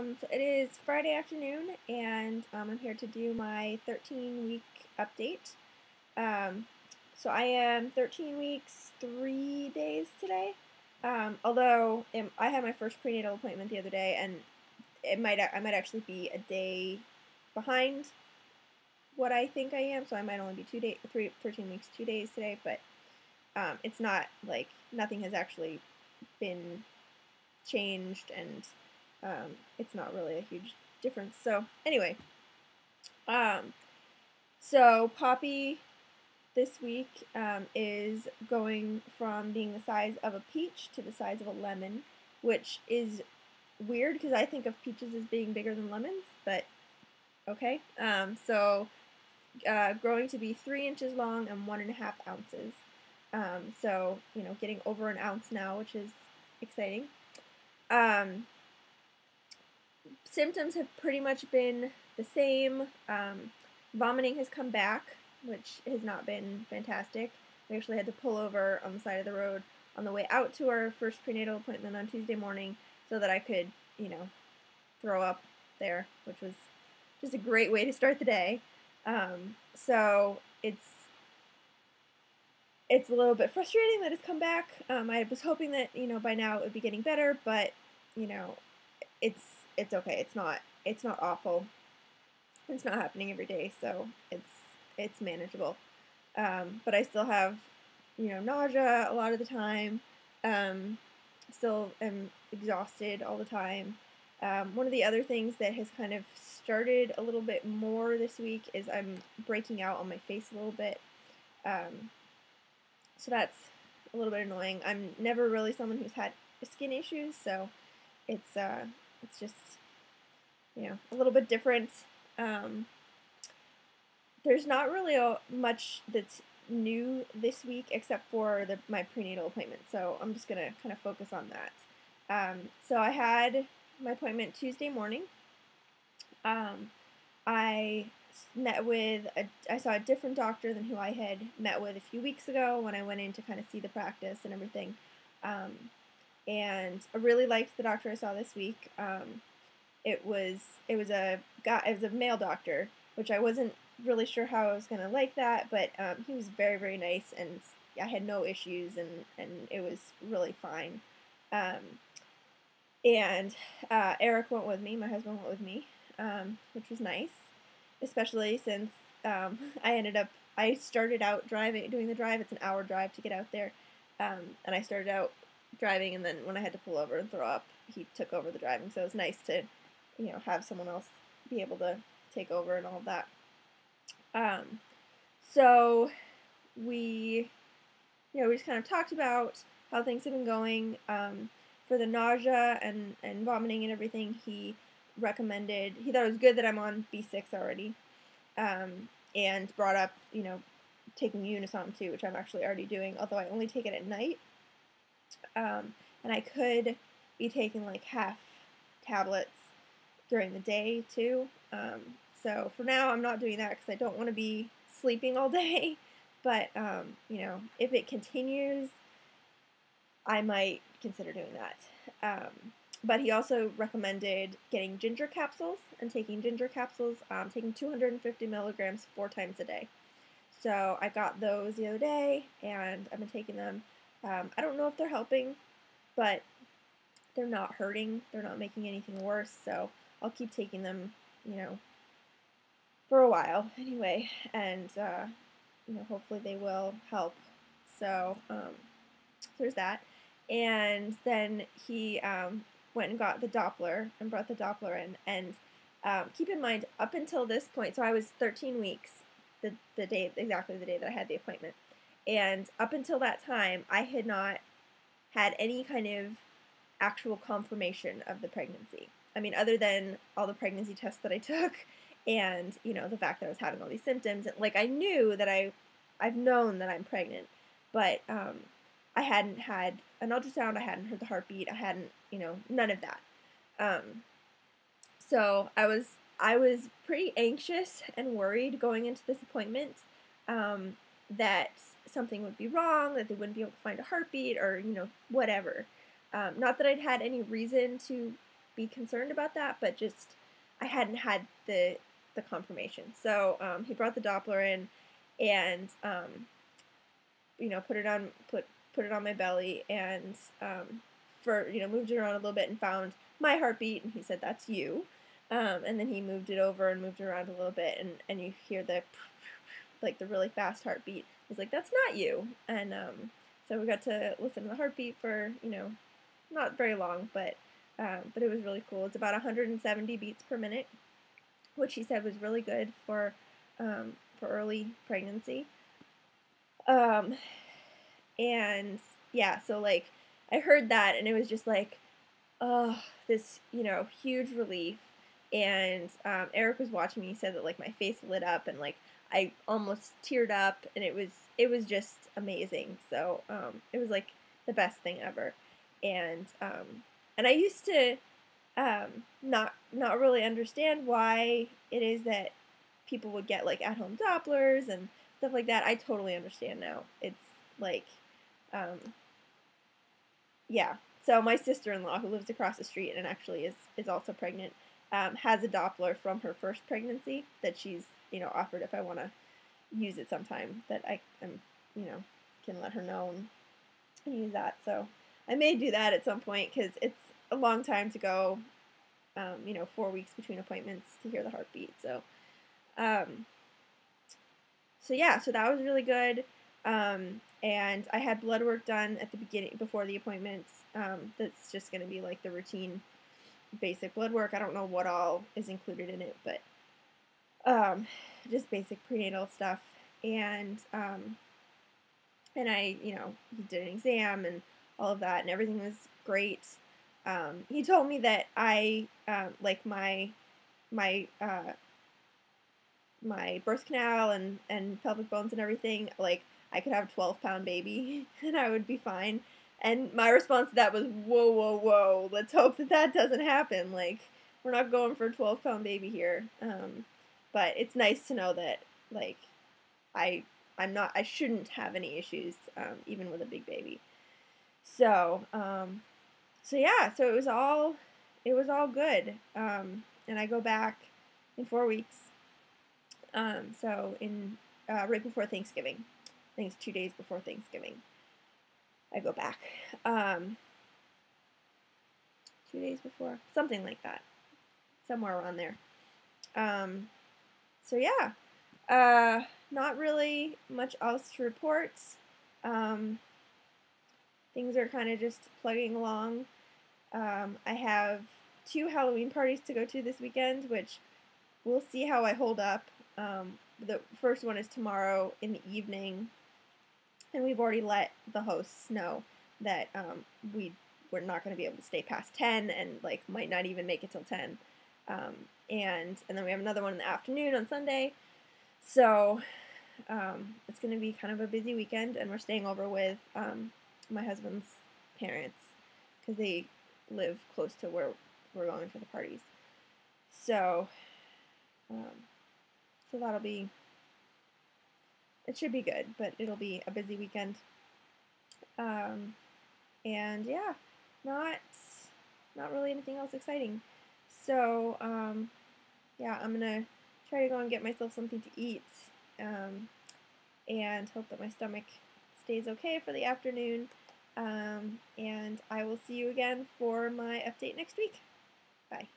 So it is Friday afternoon, and I'm here to do my 13-week update. So I am 13 weeks, 3 days today. Although I had my first prenatal appointment the other day, and I might actually be a day behind what I think I am. So I might only be 13 weeks, 2 days today. But it's not like nothing has actually been changed, and it's not really a huge difference. So anyway, so Poppy this week is going from being the size of a peach to the size of a lemon, which is weird because I think of peaches as being bigger than lemons, but okay. Growing to be 3 inches long and 1.5 ounces. So, getting over an ounce now, which is exciting. Symptoms have pretty much been the same. Vomiting has come back, which has not been fantastic. We actually had to pull over on the side of the road on the way out to our first prenatal appointment on Tuesday morning so that I could, throw up there, which was just a great way to start the day. So it's a little bit frustrating that it's come back. I was hoping that, by now it would be getting better, but, it's okay. It's not awful. It's not happening every day, so it's manageable. But I still have, nausea a lot of the time. Still am exhausted all the time. One of the other things that has kind of started a little bit more this week is I'm breaking out on my face a little bit. So that's a little bit annoying. I'm never really someone who's had skin issues, so it's just, a little bit different. There's not really much that's new this week except for my prenatal appointment, so I'm just going to kind of focus on that. So I had my appointment Tuesday morning. I saw a different doctor than who I had met with a few weeks ago when I went in to kind of see the practice and everything. And I really liked the doctor I saw this week. It was a male doctor, which I wasn't really sure how I was gonna like that, but he was very, very nice, and I had no issues, and it was really fine. Eric went with me. My husband went with me, which was nice, especially since I started out doing the drive. It's an hour drive to get out there, and I started out driving, and then when I had to pull over and throw up, he took over the driving. So it was nice to, have someone else be able to take over and all of that. So we just kind of talked about how things have been going. For the nausea and vomiting and everything, he thought it was good that I'm on B6 already, and brought up, taking Unisom too, which I'm actually already doing, although I only take it at night. And I could be taking like half tablets during the day too. So for now, I'm not doing that because I don't want to be sleeping all day. But, if it continues, I might consider doing that. But he also recommended getting ginger capsules and taking ginger capsules, taking 250 milligrams 4 times a day. So I got those the other day, and I've been taking them. I don't know if they're helping, but they're not hurting. They're not making anything worse, so I'll keep taking them, for a while anyway, and, hopefully they will help. So, there's that. And then he went and got the Doppler and brought the Doppler in. And keep in mind, up until this point, so I was 13 weeks, exactly the day that I had the appointment. And up until that time, I had not had any kind of actual confirmation of the pregnancy. I mean, other than all the pregnancy tests that I took, and the fact that I was having all these symptoms, and like I knew that I've known that I'm pregnant, but I hadn't had an ultrasound, I hadn't heard the heartbeat, I hadn't, none of that. So I was pretty anxious and worried going into this appointment, that something would be wrong, that they wouldn't be able to find a heartbeat, or whatever. Not that I'd had any reason to be concerned about that, but just I hadn't had the confirmation. So he brought the Doppler in, and put it on my belly, and moved it around a little bit and found my heartbeat, and he said, "That's you." And then he moved it over and moved it around a little bit, and you hear the the really fast heartbeat. He's like, "That's not you." And so we got to listen to the heartbeat for not very long, but it was really cool. It's about 170 beats per minute, which he said was really good for early pregnancy. And yeah, so like I heard that, and it was just like, oh, this huge relief. And Eric was watching me. He said that like my face lit up, and like I almost teared up, and it was just amazing. So it was like the best thing ever. And I used to not really understand why it is that people would get like at-home Dopplers and stuff like that. I totally understand now. It's like yeah. So my sister-in-law, who lives across the street and actually is also pregnant, has a Doppler from her first pregnancy that she's offered if I want to use it sometime, that I am can let her know and use that. So I may do that at some point, because it's a long time to go. 4 weeks between appointments to hear the heartbeat. So yeah, so that was really good. And I had blood work done at the beginning, before the appointments. That's just going to be like the routine basic blood work. I don't know what all is included in it, but just basic prenatal stuff. And I, he did an exam and all of that, and everything was great. He told me that I, like my birth canal and pelvic bones and everything, like I could have a 12-pound baby and I would be fine. And my response to that was, whoa, whoa, whoa, let's hope that doesn't happen. Like, we're not going for a 12-pound baby here. But it's nice to know that, like, I shouldn't have any issues, even with a big baby. So yeah, so it was all good. And I go back in 4 weeks. So in right before Thanksgiving. I think it's 2 days before Thanksgiving. I go back. 2 days before, something like that, somewhere around there. So yeah, not really much else to report. Things are kind of just plugging along. I have 2 Halloween parties to go to this weekend, which we'll see how I hold up. The first one is tomorrow in the evening, and we've already let the hosts know that we're not going to be able to stay past 10, and like might not even make it till 10. And then we have another one in the afternoon on Sunday. So it's going to be kind of a busy weekend, and we're staying over with my husband's parents, because they live close to where we're going for the parties. So that'll be, it should be good, but it'll be a busy weekend. And yeah, not really anything else exciting. So yeah, I'm gonna try to go and get myself something to eat, and hope that my stomach stays okay for the afternoon. And I will see you again for my update next week. Bye.